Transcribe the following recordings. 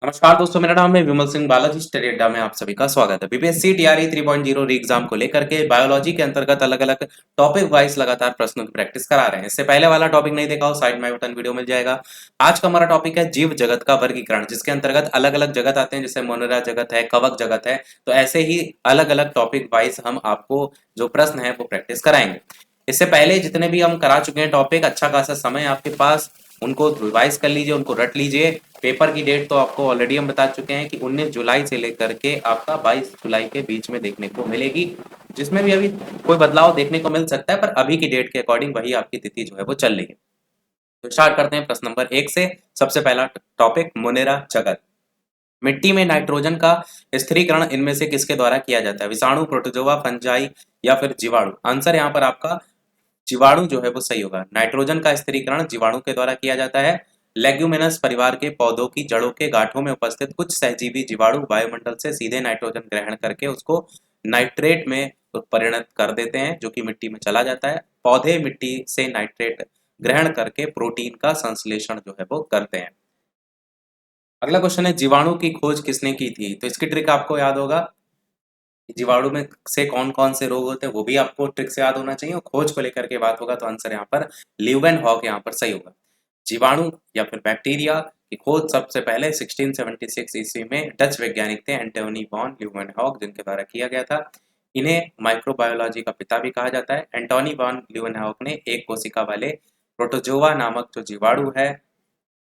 नमस्कार दोस्तों, मेरा नाम है विमल सिंह बालाजी। स्टडी अड्डा में आप सभी का स्वागत है। बीपीएससी टीआरई 3.0 री एग्जाम को लेकर के बायोलॉजी के अंतर्गत अलग अलग टॉपिक वाइज लगातार प्रश्नों की प्रैक्टिस करा रहे हैं। इससे पहले वाला टॉपिक नहीं देखा हो, साइड में बटन वीडियो मिल जाएगा। आज का हमारा टॉपिक है जीव जगत का वर्गीकरण, जिसके अंतर्गत अलग अलग जगत आते हैं, जैसे मोनेरा जगत है, कवक जगत है। तो ऐसे ही अलग अलग टॉपिक वाइज हम आपको जो प्रश्न है वो प्रैक्टिस कराएंगे। इससे पहले जितने भी हम करा चुके हैं टॉपिक, अच्छा खासा समय आपके पास, उनको रिवाइज कर लीजिए, उनको रट लीजिए। पेपर की डेट तो आपको ऑलरेडी हम बता चुके हैं कि 19 जुलाई से लेकर के आपका 22 जुलाई के बीच में देखने को मिलेगी, जिसमें भी अभी कोई बदलाव देखने को मिल सकता है, पर अभी की डेट के अकॉर्डिंग वही आपकी तिथि जो है वो चल रही है। तो स्टार्ट करते हैं प्रश्न नंबर 1 से। सबसे पहला टॉपिक मोनेरा जगत। मिट्टी में नाइट्रोजन का स्थिरीकरण इनमें से किसके द्वारा किया जाता है? विषाणु, प्रोटोजोआ, फंजाई या फिर जीवाणु? आंसर यहाँ पर आपका जीवाणु जो है वो सही होगा। नाइट्रोजन का स्थिरीकरण जीवाणु के द्वारा किया जाता है। लेग्यूमिनस परिवार के पौधों की जड़ों के गांठों में उपस्थित कुछ सहजीवी जीवाणु वायुमंडल से सीधे नाइट्रोजन ग्रहण करके उसको नाइट्रेट में परिणत कर देते हैं, जो कि मिट्टी में चला जाता है। पौधे मिट्टी से नाइट्रेट ग्रहण करके प्रोटीन का संश्लेषण जो है वो करते हैं। अगला क्वेश्चन है, जीवाणु की खोज किसने की थी? तो इसकी ट्रिक आपको याद होगा। जीवाणु में से कौन कौन से रोग होते हैं वो भी आपको ट्रिक से याद होना चाहिए, और खोज को लेकर के बात होगा तो आंसर यहाँ पर ल्यूवेनहॉक यहाँ पर सही होगा। जीवाणु या फिर बैक्टीरिया की खोज सबसे पहले 1676 ईस्वी में डच वैज्ञानिक थे एंटोनी वॉन ल्यूवेनहॉक, जिनके द्वारा किया गया था। इन्हें माइक्रोबायोलॉजी का पिता भी कहा जाता है। एंटोनी वॉन ल्यूवेनहॉक ने एक कोशिका वाले प्रोटोजोआ नामक जो जीवाणु है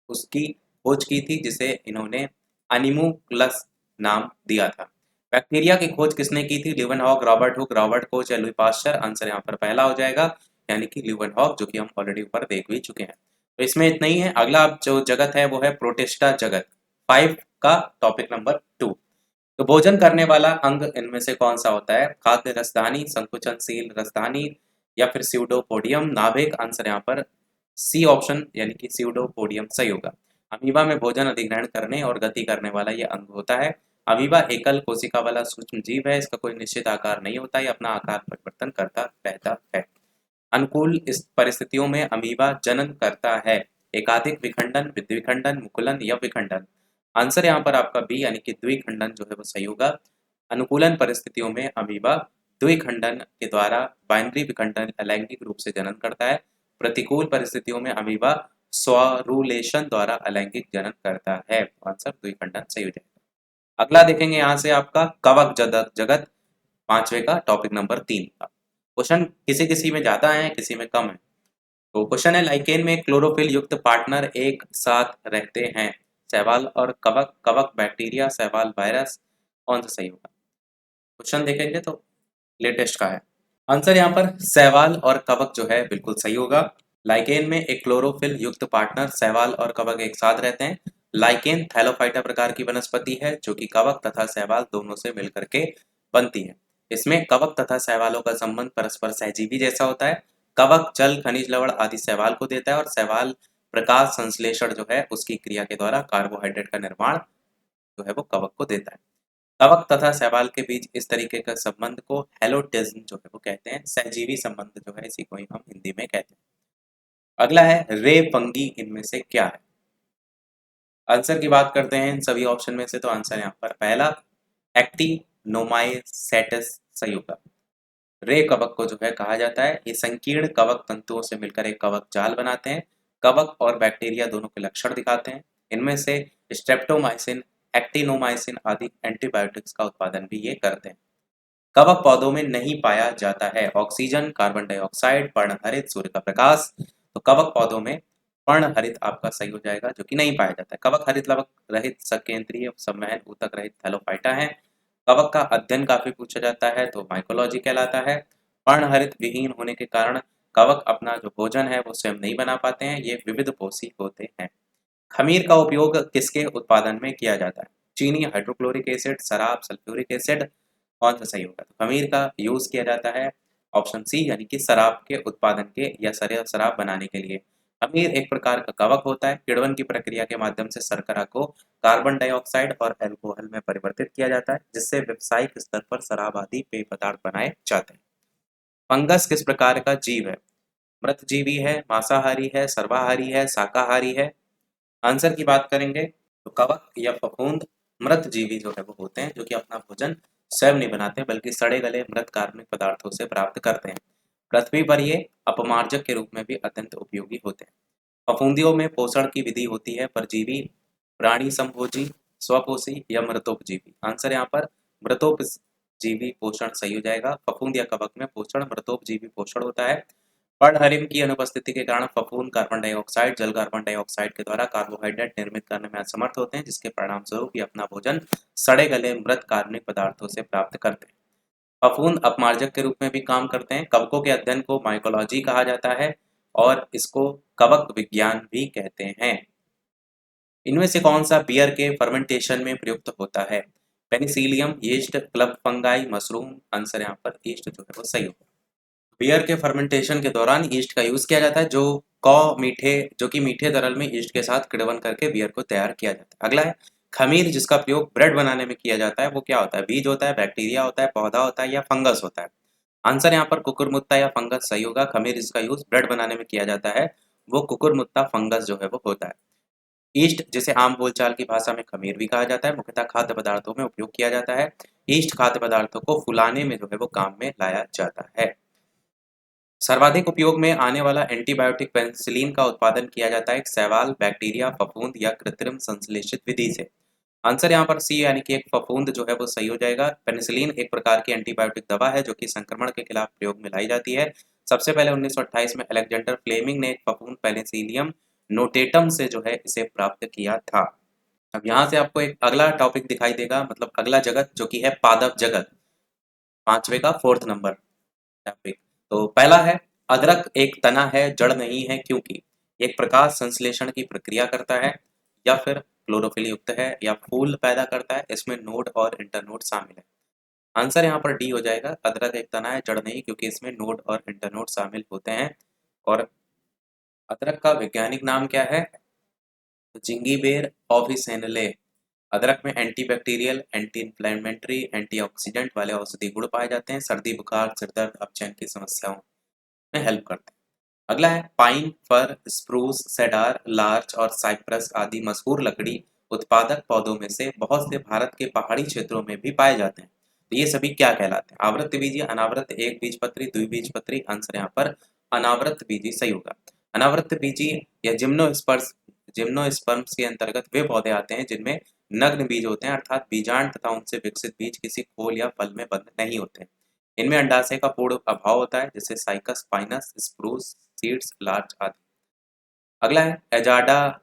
उसकी खोज की थी, जिसे इन्होंने अनिमुक्लस नाम दिया था। बैक्टीरिया की खोज किसने की थी? Leeuwenhoek, Robert Hooke, Robert Koch या लुई पास्चर? आंसर यहाँ पर पहला हो जाएगा, यानी कि ल्यूवेनहॉक, जो कि हम ऑलरेडी ऊपर देख भी चुके हैं। तो इसमें इतना ही है। अगला जो जगत है वो है प्रोटिस्टा जगत, 5 का टॉपिक नंबर 2। तो भोजन करने वाला अंग इनमें से कौन सा होता है? खाद्य रसधानी, संकुचनशील रसधानी या फिर स्यूडोपोडियम, नाभिक? आंसर यहाँ पर सी ऑप्शन, यानी कि स्यूडोपोडियम सही होगा। अमीबा में भोजन अधिग्रहण करने और गति करने वाला यह अंग होता है। अमीबा एकल कोशिका वाला सूक्ष्म जीव है। इसका कोई निश्चित आकार नहीं होता, यह अपना आकार परिवर्तन करता रहता है। अनुकूल इस परिस्थितियों में अमीबा जनन करता है। एकाधिक विखंडन, द्विखंडन, मुकुलन या विखंडन? आंसर यहाँ पर आपका बी, यानी कि द्विखंडन जो है वो सही होगा। अनुकूलन परिस्थितियों में अमीबा द्विखंडन के द्वारा बाइनरी विखंडन अलैंगिक रूप से जनन करता है। प्रतिकूल परिस्थितियों में अमीबा स्वरूलेशन द्वारा अलैंगिक जनन करता है। आंसर द्विखंडन सही हो जाएगा। अगला देखेंगे यहाँ से आपका कवक जगत जगत, 5वें का टॉपिक नंबर 3 का। क्वेश्चन किसी किसी में ज्यादा है, किसी में कम है। तो क्वेश्चन है, लाइकेन में क्लोरोफिल युक्त पार्टनर एक साथ रहते हैं। शैवाल और कवक, कवक बैक्टीरिया, शैवाल वायरस? कौन सा सही होगा? क्वेश्चन देखेंगे तो लेटेस्ट का है। आंसर यहाँ पर शैवाल और कवक जो है बिल्कुल सही होगा। लाइकेन में एक क्लोरोफिल युक्त पार्टनर शैवाल और कवक एक साथ रहते हैं। लाइकेन थैलोफाइटा प्रकार की वनस्पति है, जो कि कवक तथा शैवाल दोनों से मिलकर के बनती है। इसमें कवक तथा शैवालों का संबंध परस्पर सहजीवी जैसा होता है। कवक जल, खनिज लवण आदि शैवाल को देता है, और शैवाल प्रकाश संश्लेषण जो है उसकी क्रिया के द्वारा कार्बोहाइड्रेट का निर्माण जो है वो कवक को देता है। कवक तथा शैवाल के बीच इस तरीके का संबंध को हेलोटिज्म जो है वो कहते हैं। सहजीवी संबंध जो है इसी को ही हम हिंदी में कहते हैं। अगला है रे फंगी इनमें से क्या है? आंसर की बात करते हैं इन सभी ऑप्शन में से, तो आंसर यहाँ पर पहला एक्टिनोमाइसेट्स सही होगा। रे कवक को जो है कहा जाता है, ये संकीर्ण कवक तंतुओं से मिलकर एक कवक जाल बनाते हैं। कवक और बैक्टीरिया दोनों के लक्षण दिखाते हैं। इनमें से स्ट्रेप्टोमाइसिन, एक्टिनोमाइसिन आदि एंटीबायोटिक्स का उत्पादन भी ये करते हैं। कवक पौधों में नहीं पाया जाता है। ऑक्सीजन, कार्बन डाइऑक्साइड, पर्णहरित, सूर्य का प्रकाश? तो कवक पौधों में पर्णहरित आपका सही हो जाएगा, जो कि नहीं पाया जाता है। कवक हरित लवक रहित सकेंद्रीय संवहन ऊतक रहित थैलोफाइटा है। कवक का अध्ययन काफी पूछा जाता है, तो माइकोलॉजी कहलाता है। पर्णहरित विहीन होने के कारण कवक अपना जो भोजन है वो स्वयं नहीं बना पाते हैं, ये विविध पोषी होते हैं। खमीर का उपयोग किसके उत्पादन में किया जाता है? चीनी, हाइड्रोक्लोरिक एसिड, शराब, सल्फ्यूरिक एसिड? कौन सा सही होगा? तो खमीर का यूज किया जाता है ऑप्शन सी, यानी कि शराब के उत्पादन के या शराब बनाने के लिए। खमीर एक प्रकार का कवक होता है। किण्वन की प्रक्रिया के माध्यम से शर्करा को कार्बन डाइऑक्साइड और अल्कोहल में परिवर्तित किया जाता है, जिससे व्यावसायिक स्तर पर शराब आदि पेय पदार्थ बनाए जाते हैं। फंगस किस प्रकार का जीव है? मृतजीवी है, मांसाहारी है, सर्वाहारी है, शाकाहारी है? आंसर की बात करेंगे तो कवक या फफूंद मृत जीवी जो है वो होते हैं, जो कि अपना भोजन स्वयं नहीं बनाते बल्कि सड़े गले मृत कार्बनिक पदार्थों से प्राप्त करते हैं। पृथ्वी पर ये अपमार्जक के रूप में भी अत्यंत उपयोगी होते हैं। फफूंदियों में पोषण की विधि होती है परजीवी, प्राणी संभोजी, स्वपोषी या मृतोपजीवी। आंसर यहाँ पर मृतोपजीवी पोषण सही हो जाएगा। फफूंद या कवक में पोषण मृतोपजीवी पोषण होता है। पर्णहरिम की अनुपस्थिति के कारण फफूंद कार्बन डाइऑक्साइड, जल कार्बन डाइऑक्साइड के द्वारा कार्बोहाइड्रेट निर्मित करने में असमर्थ होते हैं, जिसके परिणाम स्वरूप ये अपना भोजन सड़े गले मृत कार्बनिक पदार्थों से प्राप्त करते हैं। फफूंद अपमार्जक के रूप में भी काम करते हैं। कवकों के अध्ययन को माइकोलॉजी कहा जाता है और इसको कवक विज्ञान भी कहते हैं। इनमें से कौन सा बियर के फर्मेंटेशन में प्रयुक्त होता है? Penicillium, yeast, club fungi, mushroom. Answer यहाँ पर यीस्ट जो है वो सही होगा। बियर के फर्मेंटेशन के दौरान ईस्ट का यूज किया जाता है, जो कि मीठे तरल में ईस्ट के साथ किण्वन करके बियर को तैयार किया जाता है। अगला है खमीर, जिसका प्रयोग ब्रेड बनाने में किया जाता है, वो क्या होता है? बीज होता है, बैक्टीरिया होता है, पौधा होता है या फंगस होता है? आंसर यहाँ पर कुकुरमुत्ता या फंगस सही होगा। खमीर जिसका यूज ब्रेड बनाने में किया जाता है वो कुकुरमुत्ता फंगस जो है वो होता है। ईस्ट, जिसे आम बोलचाल की भाषा में खमीर भी कहा जाता है, मुख्यतः खाद्य पदार्थों में उपयोग किया जाता है। ईस्ट खाद्य पदार्थों को फुलाने में जो है वो काम में लाया जाता है। सर्वाधिक उपयोग में आने वाला एंटीबायोटिक पेनिसिलिन का उत्पादन किया जाता है एक शैवाल, बैक्टीरिया, फफूंद या कृत्रिम संश्लेषित विधि से। आंसर यहाँ पर सी यानी कि एक फफूंद जो है वो सही हो जाएगा। पेनिसिलिन एक प्रकार की एंटीबायोटिक दवा है जो कि संक्रमण के खिलाफ प्रयोग में लाई जाती है। सबसे पहले 1928 में अलेक्जेंडर फ्लेमिंग ने एक फफूंद पेनिसिलियम नोटेटम से जो है इसे प्राप्त किया था। अब यहाँ से आपको एक अगला टॉपिक दिखाई देगा, मतलब अगला जगत जो कि है पादप जगत, पांचवे का फोर्थ नंबर टॉपिक। तो पहला है अदरक एक तना है, जड़ नहीं है, क्योंकि एक प्रकाश संश्लेषण की प्रक्रिया करता है, या फिर क्लोरोफिल युक्त है, या फूल पैदा करता है, इसमें नोड और इंटरनोड शामिल है। आंसर यहाँ पर डी हो जाएगा। अदरक एक तना है, जड़ नहीं, क्योंकि इसमें नोड और इंटरनोड शामिल होते हैं। और अदरक का वैज्ञानिक नाम क्या है? जिंगीबेर ऑफिसिनेले। अदरक में एंटीबैक्टीरियल, एंटी इंफ्लेमेटरी, एंटीऑक्सीडेंट वाले औषधि गुण पाए जाते हैं। सर्दी, बुखार, सिरदर्द, अपचयन की समस्याओं में हेल्प करते हैं। अगला है पाइन, फर, स्प्रूस, सेडार, लार्च और साइप्रस आदि मशहूर लकड़ी उत्पादक पौधों में से बहुत से भारत के पहाड़ी क्षेत्रों में भी पाए जाते हैं। तो ये सभी क्या कहलाते हैं? आवृतबीजी, अनावृत, एक बीजपत्री, द्विबीजपत्री। आंसर यहाँ पर अनावृत बीजी सही होगा। अनावृत बीजी या जिम्नोस्पर्म्स के अंतर्गत वे पौधे आते हैं जिनमें नग्न बीज होते हैं, अर्थात बीजांड तथा उनसे विकसित बीज किसी खोल या फल में बंद नहीं होते। इनमें अंडाशय का पूर्ण अभाव होता है, जैसे cycas, Pinus, spruce, seeds, larch आदि। अगला है एजाडा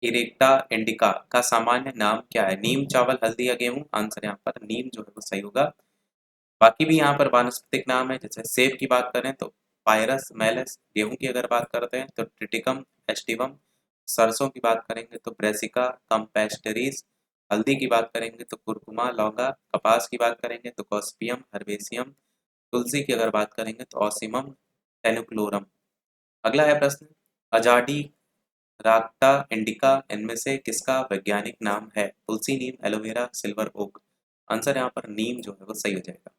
इरेक्टा इंडिका का सामान्य नाम क्या है? नीम, चावल, हल्दी या गेहूं। आंसर यहाँ पर नीम जो है वो सही होगा। बाकी भी यहाँ पर वानस्पतिक नाम है, जैसे सेब की बात करें तो पायरस मेलस, गेहूं की अगर बात करते हैं तो ट्रिटिकम एस्टिवम, सरसों की बात करेंगे तो ब्रेसिका कम्पेस्टरीज, हल्दी की बात करेंगे तो कुरकुमा लौंगा, कपास की बात करेंगे तो कॉस्पियम हर्बेसियम, तुलसी की अगर बात करेंगे तो ऑसिमम टेनुक्लोरम। अगला है प्रश्न अजाडी राक्टा इंडिका इनमें से किसका वैज्ञानिक नाम है? तुलसी, नीम, एलोवेरा, सिल्वर ओक। आंसर यहाँ पर नीम जो है वो सही हो जाएगा।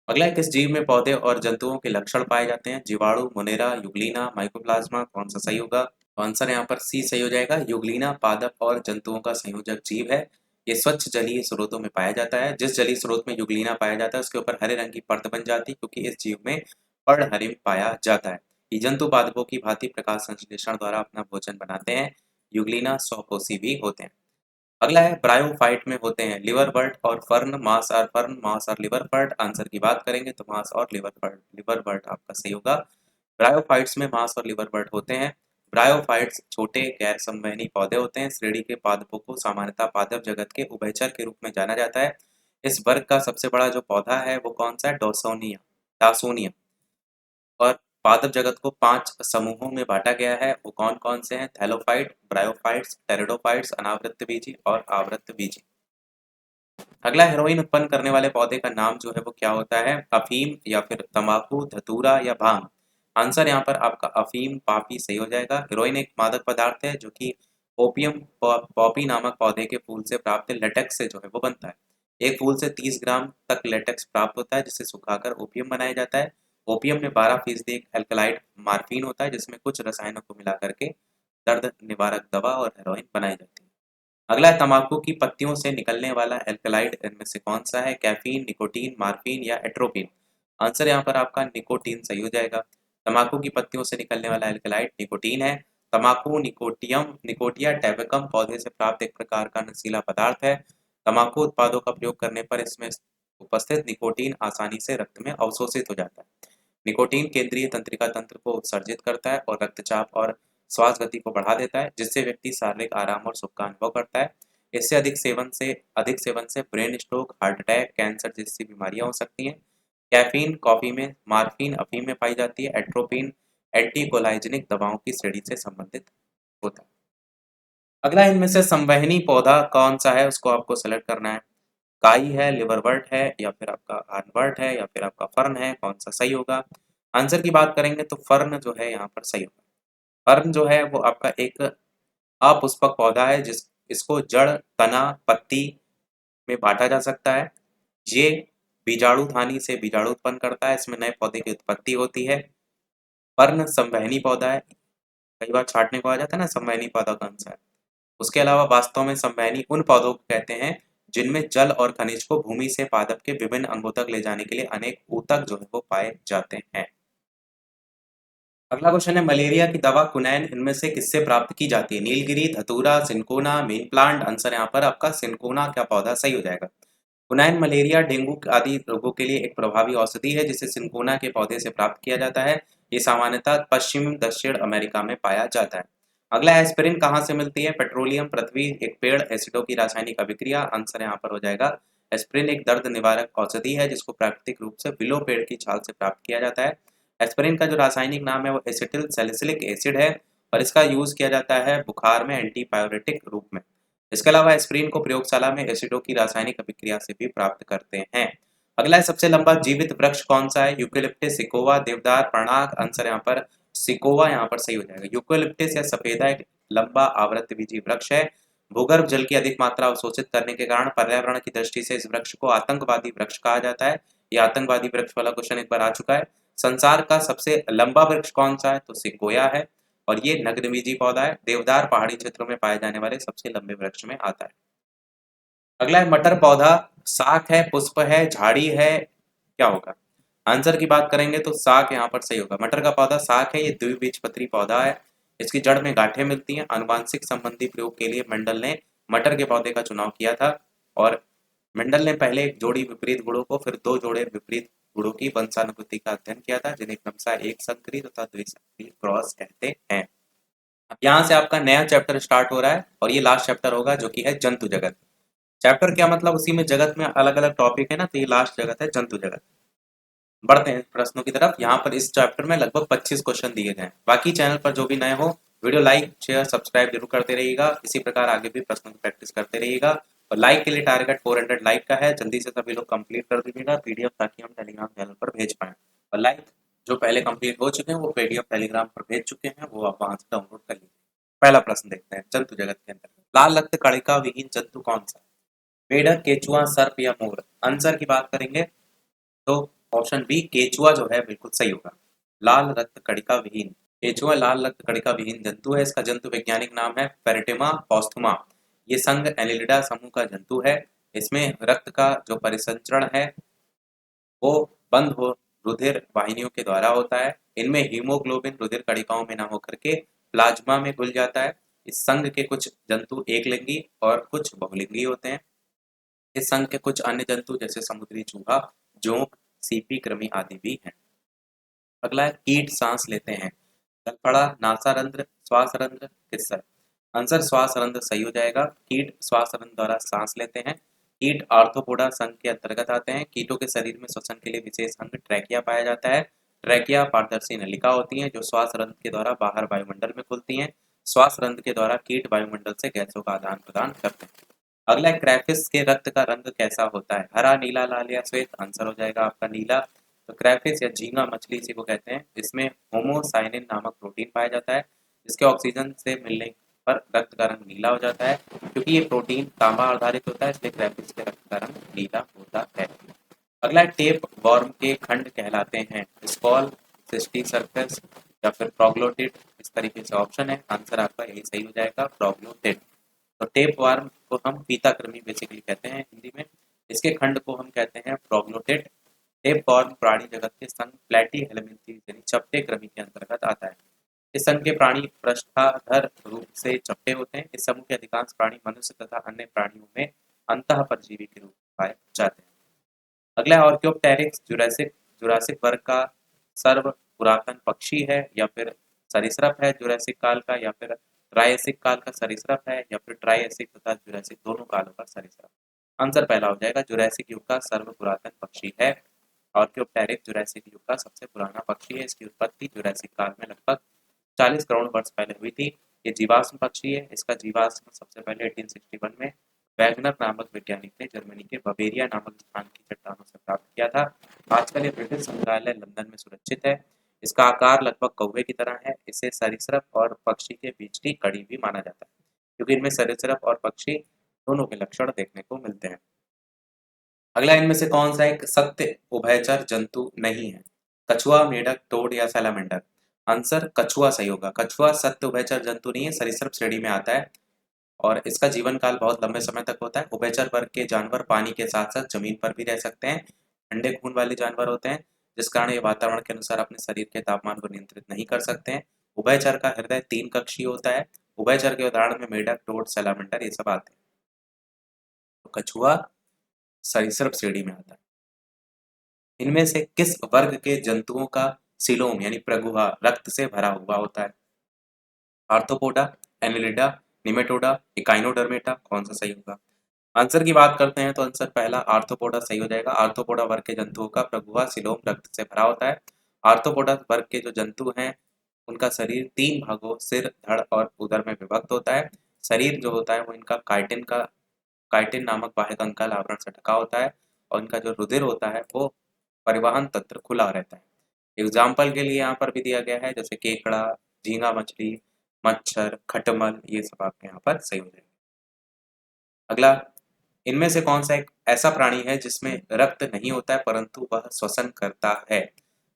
अगला है किस जीव में पौधे और जंतुओं के लक्षण पाए जाते हैं? जीवाणु, मोनेरा, युग्लिना, माइकोप्लाज्मा। कौन सा सही होगा? तो आंसर यहाँ पर सी सही हो जाएगा। युग्लिना पादप और जंतुओं का संयोजक जीव है। ये स्वच्छ जलीय स्रोतों में पाया जाता है। जिस जलीय स्रोत में युग्लिना पाया जाता है उसके ऊपर हरे रंग की परत बन जाती है, क्योंकि इस जीव में पर्णहरिम पाया जाता है। ये जंतु पादपों की भांति प्रकाश संश्लेषण द्वारा अपना भोजन बनाते हैं। युग्लिना स्वपोषी भी होते हैं। अगला है ब्रायोफाइट में होते हैं लिवर बर्ट और फर्न, मांस और फर्न, मांस और लिवर बर्ट। आंसर की बात करेंगे तो मांस और लिवर बर्ट आपका सही होगा। ब्रायोफाइट्स में मांस और लिवर बर्ट होते हैं। ब्रायोफाइट्स छोटे गैर संवहनी पौधे होते हैं। श्रेणी के पादपों को सामान्यतः पादप जगत के उभयचर के रूप में जाना जाता है। इस वर्ग का सबसे बड़ा जो पौधा है वो कौन सा है? डासोनिया। और पादप जगत को 5 समूहों में बांटा गया है। वो कौन-कौन से हैं? थैलोफाइट, ब्रायोफाइट्स, टेरिडोफाइट्स, अनावृतबीजी और आवृतबीजी। अगला हेरोइन उत्पन्न करने वाले पौधे का नाम जो है वो क्या होता है? अफीम या फिर तंबाकू, धतूरा या भांग। आंसर यहाँ पर आपका अफीम पापी सही हो जाएगा। हेरोइन एक मादक पदार्थ है जो कि ओपियम पॉपी नामक पौधे के फूल से प्राप्त लेटेक्स से जो है वो बनता है। एक फूल से 30 ग्राम तक लेटेक्स प्राप्त होता है, जिसे सुखाकर ओपियम बनाया जाता है। ओपियम में 12% एक एल्कलाइड मार्फिन होता है, जिसमें कुछ रसायनों को मिला करके दर्द निवारक दवा और हेरोइन बनाई जाती है। अगला है तंबाकू की पत्तियों से निकलने वाला एल्कलाइड इनमें से कौन सा है? कैफीन, निकोटीन, मार्फिन या एट्रोपिन? आंसर यहाँ पर आपका निकोटीन सही हो जाएगा। तंबाकू की पत्तियों से निकलने वाला एल्कलाइड निकोटीन है। तंबाकू निकोटिया टैबेकम पौधे से प्राप्त एक प्रकार का नशीला पदार्थ है। तंबाकू उत्पादों का प्रयोग करने पर इसमें उपस्थित निकोटीन आसानी से रक्त में अवशोषित हो जाता है। निकोटीन केंद्रीय तंत्रिका तंत्र को उत्सर्जित करता है और रक्तचाप और श्वास गति को बढ़ा देता है, जिससे व्यक्ति शारीरिक आराम और सुख का अनुभव करता है। इससे अधिक सेवन से brain stroke, heart attack, cancer जैसी बीमारियां हो सकती हैं। कैफीन कॉफी में, मार्फिन अफीम में पाई जाती है। एट्रोपिन एंटीकोलाइजेनिक दवाओं की श्रेणी से संबंधित होता है। अगला इनमें से संवहनी पौधा कौन सा है, उसको आपको सेलेक्ट करना है। काई है, लिवरवर्ट है, या फिर आपका आर्नवर्ट है, या फिर आपका फर्न है, कौन सा सही होगा? आंसर की बात करेंगे तो फर्न जो है यहाँ पर सही होगा। फर्न जो है वो आपका एक अपुष्पक पौधा है, जिस इसको जड़, तना, पत्ती में बांटा जा सकता है। ये बीजाणुधानी से बीजाणु उत्पन्न करता है, इसमें नए पौधे की उत्पत्ति होती है। फर्न संवहनी पौधा है। कई बार छांटने को आ जाता है ना संवहनी पौधा कौन सा है। उसके अलावा वास्तव में संवहनी उन पौधों को कहते हैं जिनमें जल और खनिज को भूमि से पादप के विभिन्न अंगों तक ले जाने के लिए अनेक ऊतक जो है वो पाए जाते हैं। अगला क्वेश्चन है मलेरिया की दवा कुनैन इनमें से किससे प्राप्त की जाती है? नीलगिरी, धतूरा, सिनकोना, मेन प्लांट? आंसर यहाँ पर आपका सिनकोना का पौधा सही हो जाएगा। कुनैन मलेरिया, डेंगू आदि रोगों के लिए एक प्रभावी औषधि है जिसे सिनकोना के पौधे से प्राप्त किया जाता है। ये सामान्यतः पश्चिम दक्षिण अमेरिका में पाया जाता है। अगला एस्पिरिन कहाँ से मिलती है? पेट्रोलियम, पृथ्वी, एक पेड़, एसिडों की रासायनिक अभिक्रिया? आंसर यहाँ पर हो जाएगा एस्पिरिन एक दर्द निवारक औषधि है जिसको प्राकृतिक रूप से विलो पेड़ की छाल से प्राप्त किया जाता है। एस्पिरिन का जो रासायनिक नाम है वो एसिटिल सैलिसिलिक एसिड है और इसका यूज किया जाता है बुखार में एंटीपायरेटिक रूप में। इसके अलावा एस्पिरिन को प्रयोगशाला में एसिडों की रासायनिक अभिक्रिया से भी प्राप्त करते हैं। अगला है सबसे लंबा जीवित वृक्ष कौन सा है? यूकेलिप्टिस, सिकोवा, देवदार, पर्णाक? आंसर यहाँ पर सिकोवा यहाँ पर सही हो जाएगा। यूकेलिप्टिस या सफेदा एक लंबा आवृतबीजी वृक्ष है। भूगर्भ जल की अधिक मात्रा अवशोषित करने के कारण पर्यावरण की दृष्टि से इस वृक्ष को आतंकवादी वृक्ष कहा जाता है। यह आतंकवादी वृक्ष वाला क्वेश्चन एक बार आ चुका है। संसार का सबसे लंबा वृक्ष कौन सा है? तो सिकोया है और ये नग्नबीजी पौधा है। देवदार पहाड़ी क्षेत्रों में पाए जाने वाले सबसे लंबे वृक्ष में आता है। अगला है मटर पौधा शाक है, पुष्प है, झाड़ी है, क्या होगा? आंसर की बात करेंगे तो शाक यहाँ पर सही होगा। मटर का पौधा शाक है, ये द्विबीजपत्री पौधा है। इसकी जड़ में गांठें मिलती हैं। आनुवांशिक संबंधी प्रयोग के लिए मेंडल ने मटर के पौधे का चुनाव किया था और मेंडल ने पहले एक जोड़ी विपरीत गुणों को फिर दो जोड़े विपरीत गुणों की वंशानुगति का अध्ययन किया था जिन्हें क्रमशः एक संकरी तथा द्विसंकरी क्रॉस कहते हैं। अब यहाँ से आपका नया चैप्टर स्टार्ट हो रहा है और ये लास्ट चैप्टर होगा जो कि है जंतु जगत। चैप्टर क्या मतलब उसी में जगत में अलग अलग टॉपिक है ना, तो ये लास्ट जगत है जंतु जगत। बढ़ते हैं प्रश्नों की तरफ। यहाँ पर इस चैप्टर में लगभग 25 क्वेश्चन दिए गए हैं। बाकी चैनल पर जो भी नए हो वीडियो लाइक शेयर सब्सक्राइब जरूर करते रहिएगा। इसी प्रकार आगे भी प्रश्नों की प्रैक्टिस करते रहिएगा और लाइक के लिए टारगेट 400 लाइक का है। जल्दी से सभी लोग कंप्लीट कर दीजिएगा पीडीएफ ताकि हम टेलीग्राम चैनल पर भेज पाए। और लाइक जो पहले कंप्लीट हो चुके हैं वो पीडीएफ टेलीग्राम पर भेज चुके हैं, वो आप वहां से डाउनलोड कर लीजिए। पहला प्रश्न देखते हैं जंतु जगत के अंदर लाल रक्त कणिका विहीन जंतु कौन सा? मेढक, केचुआ, सर्प या मोर? आंसर की बात करेंगे तो ऑप्शन बी केचुआ जो है बिल्कुल सही होगा। लाल रक्त कणिका विहीन केचुआ लाल रक्त कणिका विहीन जंतु है। इसका जंतु वैज्ञानिक नाम है पेरिटिमा पॉस्थुमा। ये संघ एनिलिडा समूह का जंतु है। इसमें रक्त का जो परिसंचरण है वो बंद हो रुधिर वाहिनियों के द्वारा होता है। इनमें हीमोग्लोबिन रुधिर कणिकाओं में न होकर के प्लाज्मा में घुल जाता है। इस संघ के कुछ जंतु एकलिंगी और कुछ बहुलिंगी होते हैं। इस संघ के कुछ अन्य जंतु जैसे समुद्री चूहा, जोंक, सीपी, कृमि आदि भी हैं। अगला है कीट सांस लेते हैं। गलफड़ा, नासारंध्र, श्वासरंध्र किसका है? आंसर श्वासरंध्र सही हो जाएगा। कीट श्वासरंध्र द्वारा सांस लेते हैं। कीट आर्थ्रोपोडा संघ के अंतर्गत आते हैं। कीटों के शरीर में श्वसन के लिए विशेष अंग ट्रैकिया पाया जाता है। ट्रैकिया पारदर्शी नलिका होती है जो श्वासरंध्र के द्वारा बाहर वायुमंडल में खुलती हैं। श्वासरंध्र के द्वारा कीट वायुमंडल से गैसों का आदान प्रदान करते हैं। अगला क्रैफिस के रक्त का रंग कैसा होता है? हरा, नीला, लाल या श्वेत? आंसर हो जाएगा आपका नीला। तो क्रैफिस या झींगा मछली इसी को कहते हैं। इसमें होमोसाइनिन नामक प्रोटीन पाया जाता है जिसके ऑक्सीजन से मिलने पर रक्त का रंग नीला हो जाता है। क्योंकि ये प्रोटीन तांबा आधारित होता है इसलिए क्रैफिस के रक्त का रंग नीला होता है। अगला टेप वर्म के खंड कहलाते हैं स्कॉल, सिस्टीसर्कस या फिर प्रोग्लोटिड। इस तरीके से ऑप्शन है। आंसर आपका यही सही हो जाएगा प्रोग्लोटिड। तो टेप वार्म को हम पीताकृमि बेसिकली कहते हैं हिंदी में। इसके खंड को हम कहते हैं प्रोग्लोटेड। टेप वार्म प्राणी जगत के संघ प्लेटीहेल्मिन्थीज यानी चपटे कृमि के अंतर्गत आता है। इस संघ के प्राणी पृष्ठाधर रूप से चपटे होते हैं। इस समूह के अधिकांश प्राणी मनुष्य तथा अन्य प्राणियों में अंतःपरजीवी के रूप में पाए जाते हैं। अगला है ऑर्क्योप्टेरिक्स। जुरासिक जुरासिक वर्ग का सर्व पुरातन पक्षी है या फिर सरीसृप है जुरासिक काल का, या फिर ट्रायसिक काल का सरीसृप है, या फिर ट्रायसिक तथा जुरासिक दोनों कालों का सरीसृप। आंसर पहला हो जाएगा, जुरासिक युग का सर्व पुरातन पक्षी है। ऑर्क्योप्टेरिक्स जुरासिक युग का सबसे पुराना पक्षी है। इसकी उत्पत्ति जुरासिक काल में लगभग 40 करोड़ वर्ष पहले हुई थी। ये जीवाश्म पक्षी है। इसका जीवाश्म सबसे पहले 1861 में वैगनर नामक वैज्ञानिक ने जर्मनी के बवेरिया नामक स्थान की चट्टानों से प्राप्त किया था। आजकल ये ब्रिटिश संग्रहालय लंदन में सुरक्षित है। इसका आकार लगभग कौवे की तरह है। इसे सरीसृप और पक्षी के बीच की कड़ी भी माना जाता है, क्योंकि इनमें सरीसृप और पक्षी दोनों के लक्षण देखने को मिलते हैं। अगला इनमें से कौन सा एक सत्य उभयचर जंतु नहीं है? कछुआ, मेढक, टोड या सैलामेंडर? आंसर कछुआ सही होगा। कछुआ सत्य उभयचर जंतु नहीं है, सरीसृप श्रेणी में आता है और इसका जीवन काल बहुत लंबे समय तक होता है। उभयचर वर्ग के जानवर पानी के साथ साथ जमीन पर भी रह सकते हैं। ठंडे खून वाले जानवर होते हैं, जिस कारण ये वातावरण के अनुसार अपने शरीर के तापमान को नियंत्रित नहीं कर सकते हैं। उभयचर का हृदय 3 कक्षीय होता है। उभयचर के उदाहरण में मेढक, टोड, सैलामेंडर ये सब आते हैं। तो कछुआ सरीसृप श्रेणी में आता है। इनमें से किस वर्ग के जंतुओं का सीलोम यानी प्रगुहा रक्त से भरा हुआ होता है? Arthropoda, Annelida, Nematoda, Echinodermata? कौन सा सही होगा? आंसर की बात करते हैं तो आंसर पहला आर्थ्रोपोडा सही हो जाएगा। आर्थ्रोपोडा वर्ग के जंतुओं का प्रगुहा सिलोम रक्त से भरा होता है। आर्थ्रोपोडा वर्ग के जो जंतु हैं उनका शरीर 3 भागों सिर, धड़ और उदर में विभक्त होता है। शरीर जो होता है वो इनका काइटिन नामक बाह्य कंकाल आवरण से ढका होता है और इनका जो रुधिर होता है वो परिवहन तंत्र खुला रहता है। एग्जाम्पल के लिए यहाँ पर भी दिया गया है, जैसे केकड़ा, झींगा मछली, मच्छर, खटमल, ये सब आपके यहाँ पर सही हो जाएगा। अगला, इनमें से कौन सा एक ऐसा प्राणी है जिसमें रक्त नहीं होता है परंतु वह श्वसन करता है?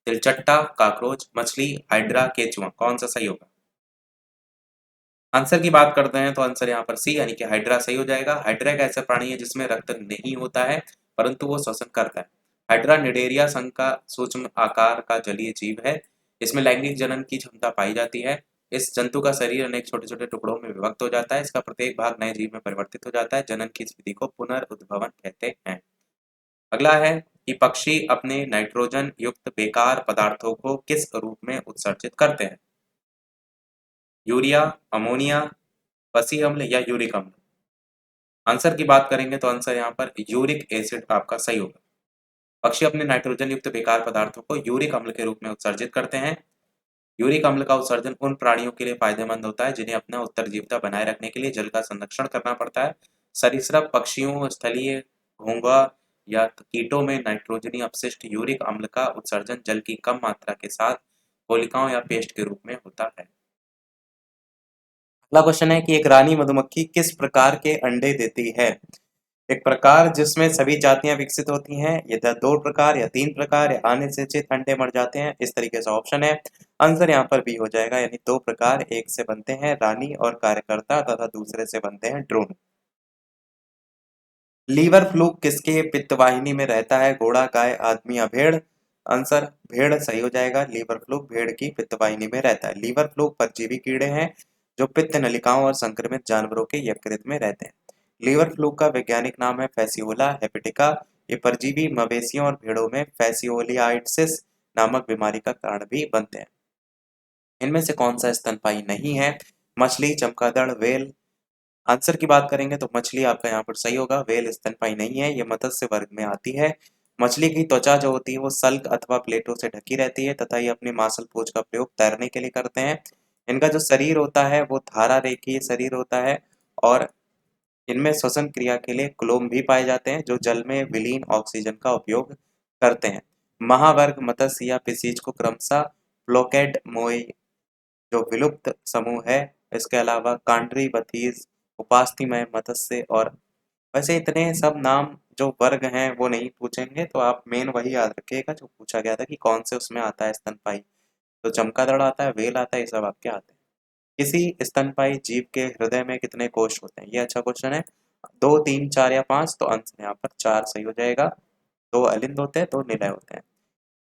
तिलचट्टा, काकरोच, मछली, हाइड्रा, केचुआ? कौन सा सही होगा? आंसर की बात करते हैं तो आंसर यहाँ पर सी यानी कि हाइड्रा सही हो जाएगा। हाइड्रा एक ऐसा प्राणी है जिसमें रक्त नहीं होता है परंतु वो श्वसन करता है। हाइड्रा निडेरिया संघ का सूक्ष्म आकार का जलीय जीव है। इसमें लैंगिक जनन की क्षमता पाई जाती है। इस जंतु का शरीर अनेक छोटे छोटे टुकड़ों में विभक्त हो जाता है। इसका प्रत्येक भाग नए जीव में परिवर्तित हो जाता है। जनन की इस विधि को पुनर्उद्भवन कहते हैं। अगला है कि पक्षी अपने नाइट्रोजन युक्त बेकार पदार्थों को किस रूप में उत्सर्जित करते हैं? यूरिया, अमोनिया, वसी अम्ल या यूरिक अम्ल? आंसर की बात करेंगे तो आंसर यहाँ पर यूरिक एसिड आपका सही होगा। पक्षी अपने नाइट्रोजन युक्त बेकार पदार्थों को यूरिक अम्ल के रूप में उत्सर्जित करते हैं। यूरिक अम्ल का उत्सर्जन उन प्राणियों के लिए फायदेमंद होता है जिन्हें अपना उत्तरजीविता बनाए रखने के लिए जल का संरक्षण करना पड़ता है। सरीसृप पक्षियों, स्थलीय घोंघा या कीटों में नाइट्रोजनी अपशिष्ट यूरिक अम्ल का उत्सर्जन जल की कम मात्रा के साथ होलिकाओं या पेस्ट के रूप में होता है। अगला क्वेश्चन है कि एक रानी मधुमक्खी किस प्रकार के अंडे देती है? एक प्रकार जिसमें सभी जातियां विकसित होती हैं, या 2 प्रकार या 3 प्रकार या अनिश्चित अंडे मर जाते हैं? इस तरीके से ऑप्शन है। आंसर यहाँ पर बी हो जाएगा, यानी 2 प्रकार, एक से बनते हैं रानी और कार्यकर्ता तथा दूसरे से बनते हैं ड्रोन। लीवर फ्लूक किसके पित्तवाहिनी में रहता है? घोड़ा, गाय, आदमी या भेड़? आंसर भेड़ सही हो जाएगा। लीवर फ्लूक भेड़ की पित्तवाहिनी में रहता है। लीवर फ्लूक परजीवी कीड़े हैं जो पित्त नलिकाओं और संक्रमित जानवरों के यकृत में रहते हैं। लीवर फ्लूक का वैज्ञानिक नाम है फैसियोला हेपेटिका। ये परजीवी मवेशियों और भेड़ों में फैसियोलियाइटिस नामक बीमारी का कारण भी बनते हैं। इनमें से कौन सा स्तनपायी नहीं है? मछली, चमगादड़, व्हेल? आंसर की बात करेंगे तो मछली आपका यहाँ पर सही होगा। व्हेल स्तनपायी नहीं है, ये मत्स्य वर्ग में आती है। मछली की त्वचा जो होती है वो सल्क अथवा प्लेटों से ढकी रहती है तथा ये अपनी मांसल पूंछ का प्रयोग तैरने के लिए करते हैं। इनका जो शरीर होता है वो धारा रेखीय शरीर होता है और इनमें श्वसन क्रिया के लिए क्लोम भी पाए जाते हैं जो जल में विलीन ऑक्सीजन का उपयोग करते हैं। महावर्ग मत्स्य या पिसीज को क्रमशः प्लोकेड मोई जो विलुप्त समूह है, इसके अलावा कांड्री बथीज, उपास्थीमय मत्स्य और वैसे इतने सब नाम जो वर्ग हैं वो नहीं पूछेंगे, तो आप मेन वही याद रखिएगा जो पूछा गया था कि कौन से उसमें आता है स्तनपाई। तो चमगादड़ आता है, व्हेल आता है, ये सब आपके आते हैं। किसी स्तनपायी जीव के हृदय में कितने कोष होते हैं? ये अच्छा क्वेश्चन है। 2, 3, 4 या 5? तो आंसर यहाँ पर 4 सही हो जाएगा। 2 अलिंद होते हैं, 2 निलय होते हैं।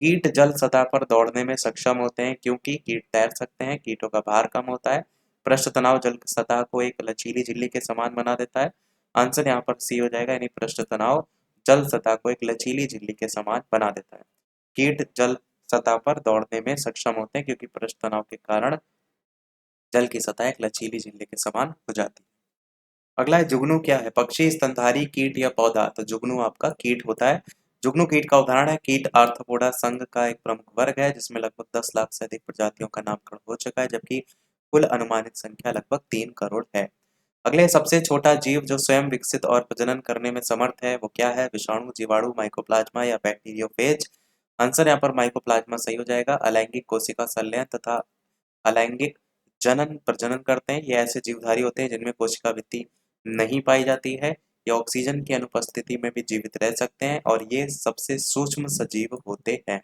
कीट जल सतह पर दौड़ने में सक्षम होते हैं क्योंकि कीट तैर सकते हैं, कीटों का भार कम होता है। पृष्ठ तनाव जल सतह को एक लचीली झिल्ली के समान बना देता है। आंसर यहाँ पर सी हो जाएगा, यानी पृष्ठ तनाव जल सतह को एक लचीली झिल्ली के समान बना देता है। कीट जल सतह पर दौड़ने में सक्षम होते हैं क्योंकि पृष्ठ तनाव के कारण जल की सतह एक लचीली झिल्ली के समान हो जाती है। अगला है जुगनू क्या है? पक्षी, स्तनधारी, कीट या पौधा? तो जुगनू आपका कीट होता है। जुगनू कीट का उदाहरण है। कीट आर्थ्रोपोडा संघ का एक प्रमुख वर्ग है जिसमें लगभग 10 लाख से अधिक प्रजातियों का नामकरण हो चुका है, जबकि कुल अनुमानित संख्या लगभग 3 करोड़ है। अगले सबसे छोटा जीव जो स्वयं विकसित और प्रजनन करने में समर्थ है वो क्या है? विषाणु, जीवाणु, माइकोप्लाज्मा या बैक्टीरियोफेज? आंसर यहाँ पर माइकोप्लाज्मा सही हो जाएगा। अलैंगिक कोशिका संलयन तथा अलैंगिक जनन प्रजनन करते हैं। ये ऐसे जीवधारी होते हैं जिनमें कोशिका भित्ति नहीं पाई जाती है। ये ऑक्सीजन की अनुपस्थिति में भी जीवित रह सकते हैं और ये सबसे सूक्ष्म सजीव होते हैं।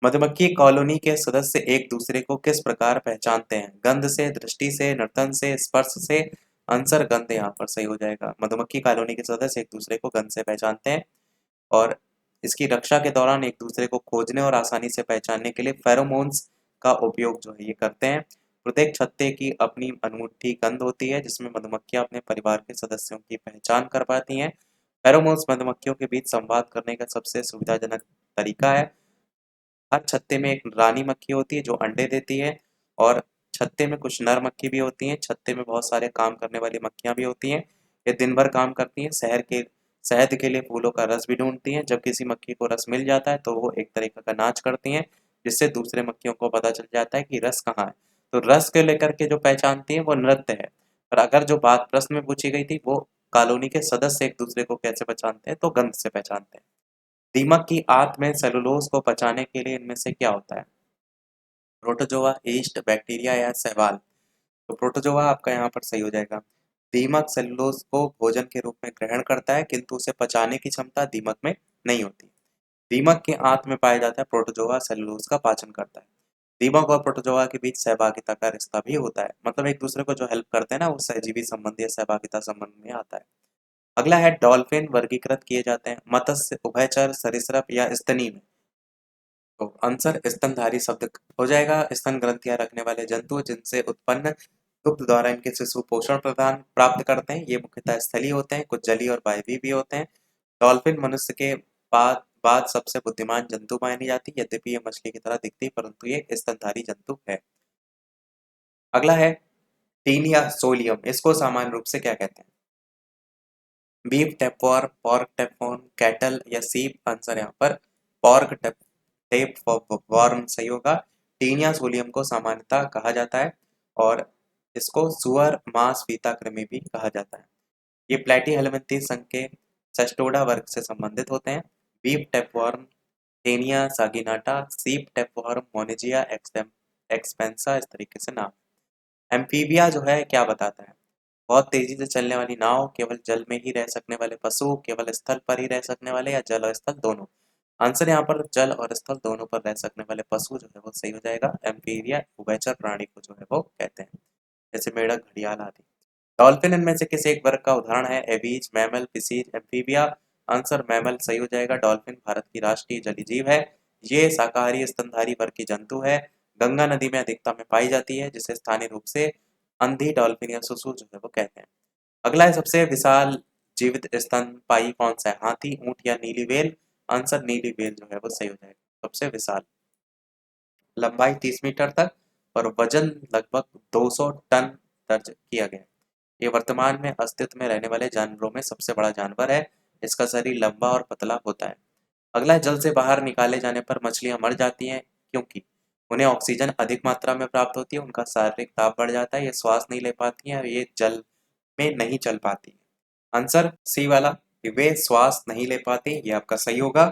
मधुमक्खी कॉलोनी के सदस्य एक दूसरे को किस प्रकार पहचानते हैं? गंध से, दृष्टि से, नर्तन से, स्पर्श से? आंसर गंध यहाँ पर सही हो जाएगा। मधुमक्खी कॉलोनी के सदस्य एक दूसरे को गंध से पहचानते हैं और इसकी रक्षा के दौरान एक दूसरे को खोजने और आसानी से पहचानने के लिए फेरोमोन्स का उपयोग जो है ये करते हैं। प्रत्येक छत्ते की अपनी अनूठी गंध होती है जिसमें मधुमक्खियां अपने परिवार के सदस्यों की पहचान कर पाती हैं। फेरोमोन्स मधुमक्खियों के बीच संवाद करने का सबसे सुविधाजनक तरीका है। हर छत्ते में एक रानी मक्खी होती है जो अंडे देती है और छत्ते में कुछ नर मक्खी भी होती हैं। छत्ते में बहुत सारे काम करने वाली मक्खियां भी होती हैं। ये दिन भर काम करती हैं। शहद के लिए फूलों का रस भी ढूंढती हैं। जब किसी मक्खी को रस मिल जाता है तो वो एक तरीके का नाच करती हैं जिससे दूसरे मक्खियों को पता चल जाता है कि रस कहाँ है। तो रस को लेकर के जो पहचानती है वो नृत्य है। और अगर जो बात प्रश्न में पूछी गई थी वो कॉलोनी के सदस्य एक दूसरे को कैसे पहचानते हैं, तो गंध से पहचानते हैं। दीमक की आंत में सेलुलोज को पचाने के लिए इनमें से क्या होता है? प्रोटोजोआ, यीस्ट, बैक्टीरिया या शैवाल? तो प्रोटोजोआ आपका यहाँ पर सही हो जाएगा। दीमक सेलुलोज को भोजन के रूप में ग्रहण करता है किंतु उसे पचाने की क्षमता दीमक में नहीं होती। दीमक के आंत में पाया जाता है प्रोटोजोआ सेलुलोज का पाचन करता है। दीमक और प्रोटोजोआ के बीच सहभागिता का रिश्ता भी होता है, मतलब एक दूसरे को जो हेल्प करते हैं ना वो सहजीवी संबंध या सहभागिता संबंध में आता है। अगला है डॉल्फिन वर्गीकृत किए जाते हैं मत्स्य, उभयचर, सरीसृप या स्तनी में? तो आंसर स्तनधारी शब्द हो जाएगा। स्तन ग्रंथियां रखने वाले जंतु जिनसे उत्पन्न दुग्ध द्वारा इनके शिशु पोषण प्रदान प्राप्त करते हैं। ये मुख्यतः स्थलीय होते हैं, कुछ जलीय और वायवीय भी होते हैं। डॉल्फिन मनुष्य के बाद बाद सबसे बुद्धिमान जंतु मानी जाती है। यद्यपि ये मछली की तरह दिखती है परंतु ये स्तनधारी जंतु है। अगला है टीनिया सोलियम, इसको सामान्य रूप से क्या कहते हैं? Beef tapeworm, pork tapeworm, cattle या सीप? आंसर यहाँ पर पॉर्क टेपवर्म सही होगा। टीनिया सोलियम को सामान्यतः कहा जाता है और इसको सुअर मांस फीता कृमि भी कहा जाता है। ये प्लेटीहेलमिन्थीज संघ के सेस्टोडा वर्ग से संबंधित होते हैं। बीफ टेपवर्म टेनिया सागिनाटा, सीप टेपवर्म मोनिजिया एक्सपेंसा, इस तरीके से नाम। एम्फीबिया जो है क्या बताता है? बहुत तेजी से चलने वाली नाव, केवल जल में ही रह सकने वाले पशु, केवल स्थल पर ही रह सकने वाले या जल और स्थल दोनों? आंसर यहाँ पर जल और स्थल दोनों पर रह सकने वाले पशु जो है वो सही हो जाएगा। एम्फीबिया उभयचर प्राणी को जो है वो कहते हैं, जैसे मेढक, घड़ियाल आदि। डॉल्फिन इनमें से किसी एक वर्ग का उदाहरण है? Aves, mammal, fishes, amphibia? Answer mammal सही हो जाएगा। डॉल्फिन भारत की राष्ट्रीय जलीय जीव है। ये शाकाहारी स्तनधारी वर्ग की जंतु है। गंगा नदी में अधिकता में पाई जाती है जिसे स्थानीय रूप से अंधी डॉल्फिन या सुसु जो है वो कहते हैं। अगला है सबसे विशाल जीवित स्तनपायी कौन सा है? हाथी, ऊंट या नीली व्हेल? आंसर नीली व्हेल जो है वो सही हो जाएगा। सबसे विशाल, लंबाई 30 मीटर तक और वजन लगभग 200 टन दर्ज किया गया। ये वर्तमान में अस्तित्व में रहने वाले जानवरों में सबसे बड़ा जानवर है। इसका शरीर लंबा और पतला होता है। अगला है जल से बाहर निकाले जाने पर मछलियां मर जाती हैं क्योंकि उन्हें ऑक्सीजन अधिक मात्रा में प्राप्त होती है, उनका शारीरिक ताप बढ़ जाता है, ये श्वास नहीं ले पाती हैं और ये जल में नहीं चल पाती। आंसर सी वाला, कि वे श्वास नहीं ले पाती, ये आपका सही होगा।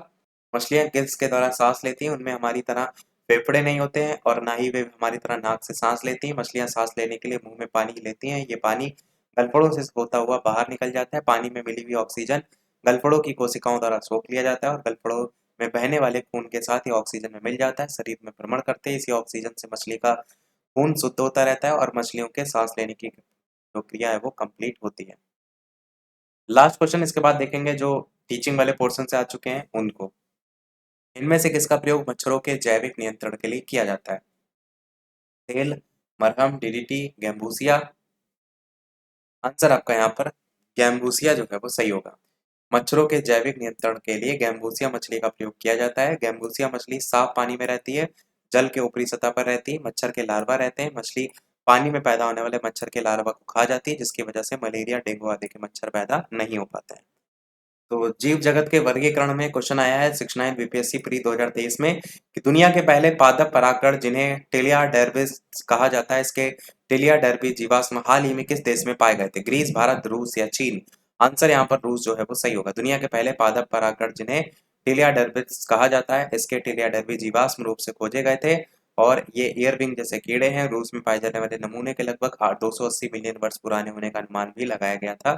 मछलियां गिल्स के द्वारा सांस लेती हैं, उनमें हमारी तरह फेफड़े नहीं होते हैं और ना ही वे हमारी तरह नाक से सांस लेती हैं। मछलियां सांस लेने के लिए मुंह में पानी लेती हैं। ये पानी गलफड़ों से होता हुआ बाहर निकल जाता है। पानी में मिली हुई ऑक्सीजन गलफड़ों की कोशिकाओं द्वारा सोख लिया जाता है और गलफड़ों में बहने वाले खून के साथ ही ऑक्सीजन में मिल जाता है, शरीर में भ्रमण करते हैं। इसी ऑक्सीजन से मछली का खून शुद्ध होता रहता है और मछलियों के सांस लेने की प्रक्रिया है वो कंप्लीट होती है। लास्ट क्वेश्चन इसके बाद देखेंगे जो टीचिंग वाले पोर्शन से आ चुके हैं उनको। इनमें से किसका प्रयोग मच्छरों के जैविक नियंत्रण के लिए किया जाता है? तेल, मरहम, डीडीटी, गैम्बूसिया। आंसर आपका यहाँ पर गैम्बूसिया जो है वो सही होगा। मच्छरों के जैविक नियंत्रण के लिए गैम्बूसिया मछली का प्रयोग किया जाता है। गैम्बूसिया मछली साफ पानी में रहती है, जल के ऊपरी सतह पर रहती है, मच्छर के लार्वा रहते हैं। मछली पानी में पैदा होने वाले मच्छर के लार्वा को खा जाती है, जिसकी वजह से मलेरिया, डेंगू आदि के मच्छर पैदा नहीं हो पाते हैं। तो जीव जगत के वर्गीकरण में क्वेश्चन आया है 69 बीपीएससी प्री 2023 में कि दुनिया के पहले पादप परागकण जिन्हें टिलिया डर्बिस कहा जाता है, इसके टिलिया डर्बी जीवाश्म हाल ही में किस देश में पाए गए थे? ग्रीस, भारत, रूस या चीन? आंसर यहाँ पर रूस जो है वो सही होगा। दुनिया के पहले पादप परागकण जिन्हें टिलिया डर्बिस कहा जाता है, इसके टिलिया डर्बी जीवाश्म रूप से खोजे गए थे और ये ईयरविंग जैसे कीड़े हैं। रूस में पाए जाने वाले नमूने के लगभग 280 मिलियन वर्ष पुराने होने का अनुमान भी लगाया गया था,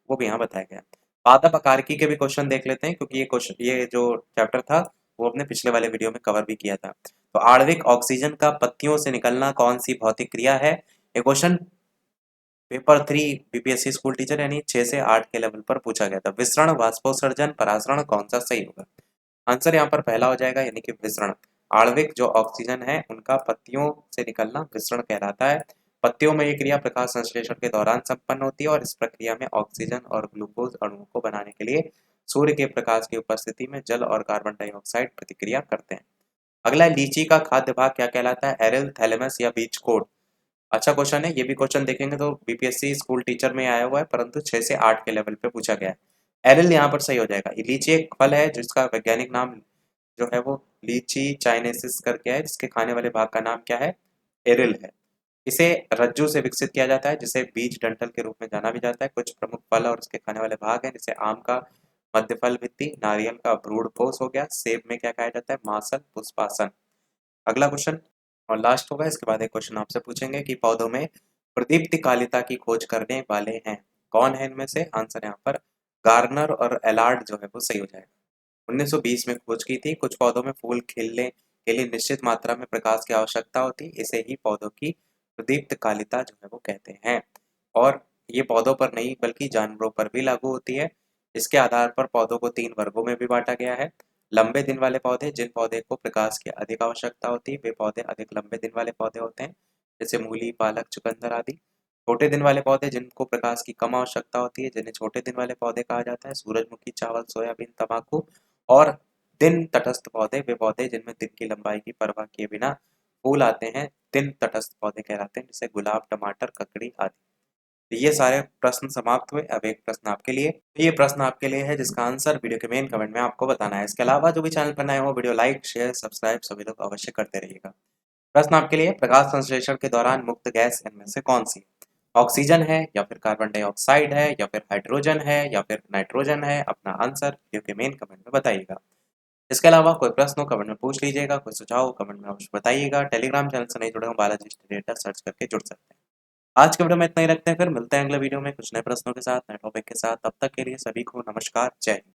वो भी यहाँ बताया गया। पादप आकारिकी के भी क्वेश्चन देख लेते हैं क्योंकि ये जो चैप्टर था वो अपने पिछले वाले वीडियो में कवर भी किया था। तो आणविक ऑक्सीजन का पत्तियों से निकलना कौन सी भौतिक क्रिया है? ये question paper 3 BPSC school teacher यानी 6 से 8 के लेवल पर पूछा गया था। विसरण, वाष्पोत्सर्जन, परासरण कौन सा सही होगा? आंसर यहाँ पर पहला हो जाएगा यानी कि विसरण। आणविक जो ऑक्सीजन है उनका पत्तियों से निकलना विसरण कहलाता है। पत्तियों में ये क्रिया प्रकाश संश्लेषण के दौरान संपन्न होती है और इस प्रक्रिया में ऑक्सीजन और ग्लूकोज अणुओं को बनाने के लिए सूर्य के प्रकाश की उपस्थिति में जल और कार्बन डाइऑक्साइड प्रतिक्रिया करते हैं। अगला है, लीची का खाद्य भाग क्या कहलाता है? एरिल, थैलेमस या बीज कोड? अच्छा क्वेश्चन है, ये भी क्वेश्चन देखेंगे तो बीपीएससी स्कूल टीचर में आया हुआ है परंतु 6 से 8 के लेवल पे पूछा गया है। एरिल यहाँ पर सही हो जाएगा। लीची एक फल है जिसका वैज्ञानिक नाम जो है वो लीची चाइनेसिस करके है, जिसके खाने वाले भाग का नाम क्या है? एरिल है। इसे रज्जु से विकसित किया जाता है जिसे बीज डंठल के रूप में जाना भी जाता है। कुछ प्रमुख फल और उसके खाने वाले भाग हैं जैसे आम का मध्य फल भित्ति, नारियल का भ्रूण ठोस हो गया, सेब में क्या खाया जाता है? मासल, पुष्पासन। अगला क्वेश्चन और लास्ट होगा, इसके बाद एक क्वेश्चन आपसे पूछेंगे कि पौधों में प्रदीप्ति कालिता की खोज करने वाले हैं कौन है इनमें से? आंसर यहाँ पर गार्नर और एलार्ड जो है वो सही हो जाएगा। 1920 में खोज की थी। कुछ पौधों में फूल खिलने के लिए निश्चित मात्रा में प्रकाश की आवश्यकता होती है, इसे ही पौधों की प्रदीप्त कालिता जो है वो कहते हैं। और ये पौधों पर नहीं बल्कि जानवरों पर भी लागू होती है। इसके आधार पर पौधों को 3 वर्गों में भी बांटा गया है। लंबे दिन वाले पौधे, जिन पौधे को प्रकाश की अधिक आवश्यकता होती है वे पौधे अधिक लंबे दिन वाले पौधे होते हैं, जैसे मूली, पालक, चुकंदर आदि। छोटे दिन वाले पौधे, जिनको प्रकाश की कम आवश्यकता होती है, जिन्हें छोटे दिन वाले पौधे कहा जाता है, सूरजमुखी, चावल, सोयाबीन, तंबाकू। और दिन तटस्थ पौधे, वे पौधे जिनमें दिन की लंबाई की परवाह किए बिना फूल आते हैं, दिन तटस्थ पौधे कहलाते हैं, जैसे गुलाब, टमाटर, ककड़ी आदि। तो ये सारे प्रश्न समाप्त हुए। अब एक प्रश्न आपके लिए, तो ये प्रश्न आपके लिए है जिसका आंसर वीडियो के मेन कमेंट में आपको बताना है। इसके अलावा जो भी चैनल पर नए हो, वीडियो लाइक, शेयर, सब्सक्राइब सभी लोग अवश्य करते रहिएगा। प्रश्न आपके लिए, प्रकाश संश्लेषण के दौरान मुक्त गैस इनमें से कौन सी है? ऑक्सीजन है या फिर कार्बन डाइऑक्साइड है या फिर हाइड्रोजन है या फिर नाइट्रोजन है? अपना आंसर वीडियो के मेन कमेंट में बताइएगा। इसके अलावा कोई प्रश्न हो कमेंट में पूछ लीजिएगा, कोई सुझाव हो कमेंट में अवश्य बताइएगा। टेलीग्राम चैनल से नहीं जुड़े हो, बालाजी स्टडी सर्च करके जुड़ सकते हैं। आज के वीडियो में इतना ही रखते हैं, फिर मिलते हैं अगले वीडियो में कुछ नए प्रश्नों के साथ, नए टॉपिक के साथ। तब तक के लिए सभी को नमस्कार, जय हिंद।